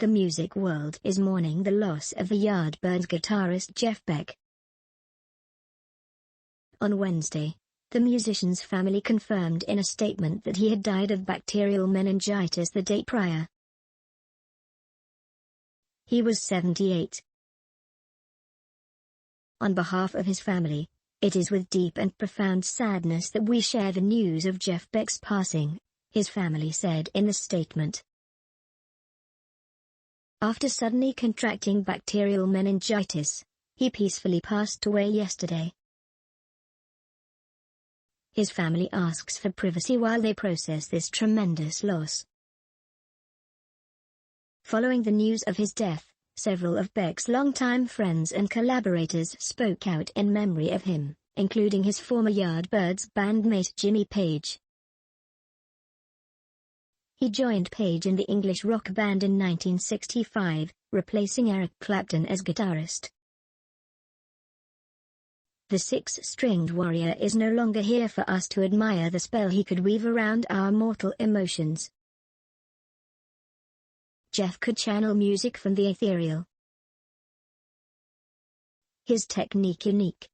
The music world is mourning the loss of the Yardbirds guitarist Jeff Beck. On Wednesday, the musician's family confirmed in a statement that he had died of bacterial meningitis the day prior. He was 78. On behalf of his family, it is with deep and profound sadness that we share the news of Jeff Beck's passing, his family said in the statement. After suddenly contracting bacterial meningitis, he peacefully passed away yesterday. His family asks for privacy while they process this tremendous loss. Following the news of his death, several of Beck's longtime friends and collaborators spoke out in memory of him, including his former Yardbirds bandmate Jimmy Page. He joined Page in the English rock band in 1965, replacing Eric Clapton as guitarist. The six-stringed warrior is no longer here for us to admire the spell he could weave around our mortal emotions. Jeff could channel music from the ethereal. His technique unique.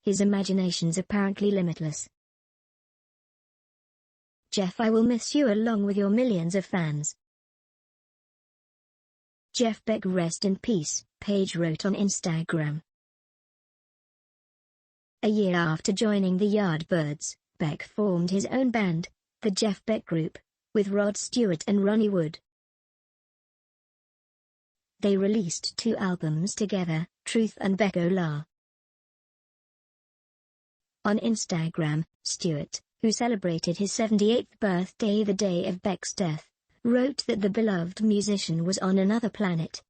His imagination's apparently limitless. Jeff, I will miss you along with your millions of fans. Jeff Beck, rest in peace, Page wrote on Instagram. A year after joining the Yardbirds, Beck formed his own band, the Jeff Beck Group, with Rod Stewart and Ronnie Wood. They released 2 albums together, Truth and Beck Ola. On Instagram, Stewart, who celebrated his 78th birthday the day of Beck's death, wrote that the beloved musician was on another planet.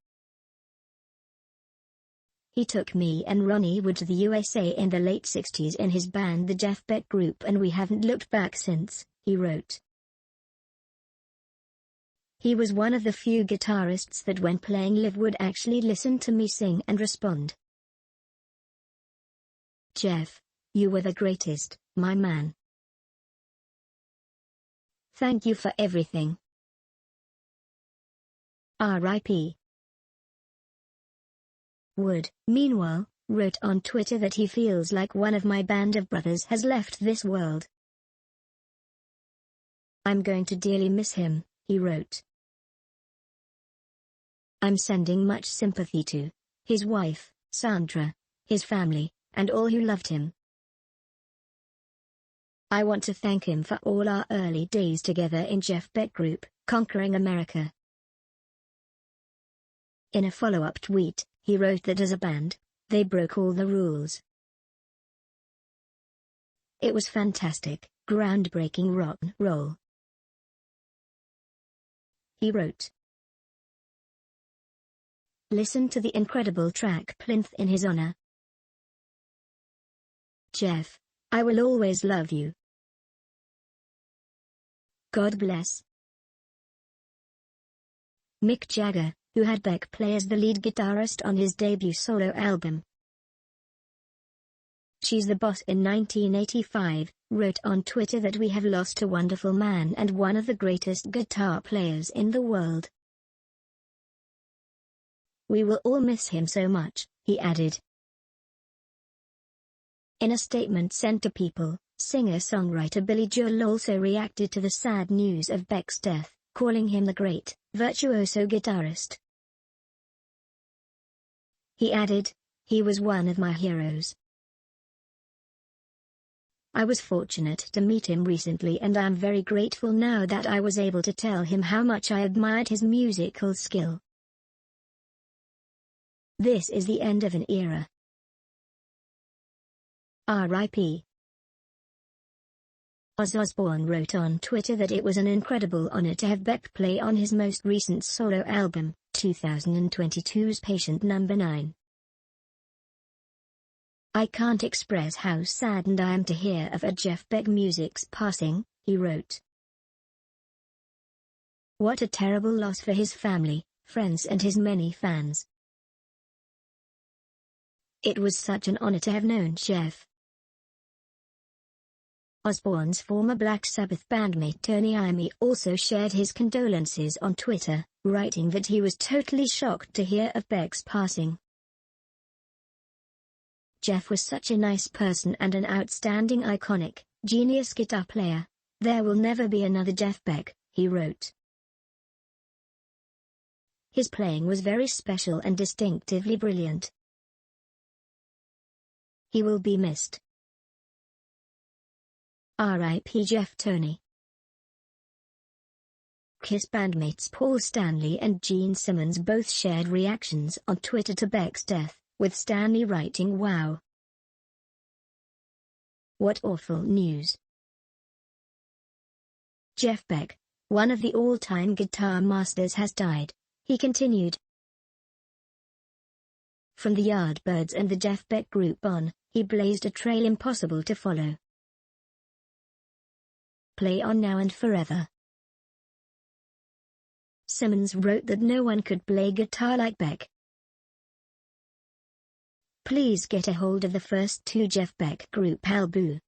He took me and Ronnie Wood to the USA in the late 60s in his band the Jeff Beck Group, and we haven't looked back since, he wrote. He was one of the few guitarists that when playing live would actually listen to me sing and respond. Jeff, you were the greatest, my man. Thank you for everything. R.I.P. Wood, meanwhile, wrote on Twitter that he feels like one of my band of brothers has left this world. I'm going to dearly miss him, he wrote. I'm sending much sympathy to his wife, Sandra, his family, and all who loved him. I want to thank him for all our early days together in Jeff Beck Group, conquering America. In a follow-up tweet, he wrote that as a band, they broke all the rules. It was fantastic, groundbreaking rock and roll. He wrote. Listen to the incredible track Plinth in his honor. Jeff, I will always love you. God bless. Mick Jagger, who had Beck play as the lead guitarist on his debut solo album, She's the Boss in 1985, wrote on Twitter that we have lost a wonderful man and one of the greatest guitar players in the world. We will all miss him so much, he added. In a statement sent to People, singer-songwriter Billy Joel also reacted to the sad news of Beck's death, calling him the great, virtuoso guitarist. He added, he was one of my heroes. I was fortunate to meet him recently and I'm very grateful now that I was able to tell him how much I admired his musical skill. This is the end of an era. R.I.P. Ozzy Osbourne wrote on Twitter that it was an incredible honor to have Beck play on his most recent solo album, 2022's Patient No. 9. I can't express how saddened I am to hear of a Jeff Beck music's passing, he wrote. What a terrible loss for his family, friends and his many fans. It was such an honor to have known Jeff. Osbourne's former Black Sabbath bandmate Tony Iommi also shared his condolences on Twitter, writing that he was totally shocked to hear of Beck's passing. "Jeff was such a nice person and an outstanding iconic, genius guitar player. There will never be another Jeff Beck," he wrote. His playing was very special and distinctively brilliant. He will be missed. R.I.P. Jeff. Tony. Kiss bandmates Paul Stanley and Gene Simmons both shared reactions on Twitter to Beck's death, with Stanley writing, "Wow. What awful news." "Jeff Beck, one of the all-time guitar masters, has died," he continued. From the Yardbirds and the Jeff Beck Group on, he blazed a trail impossible to follow. "Play on now and forever." Simmons wrote that no one could play guitar like Beck. "Please get a hold of the first two Jeff Beck Group albums.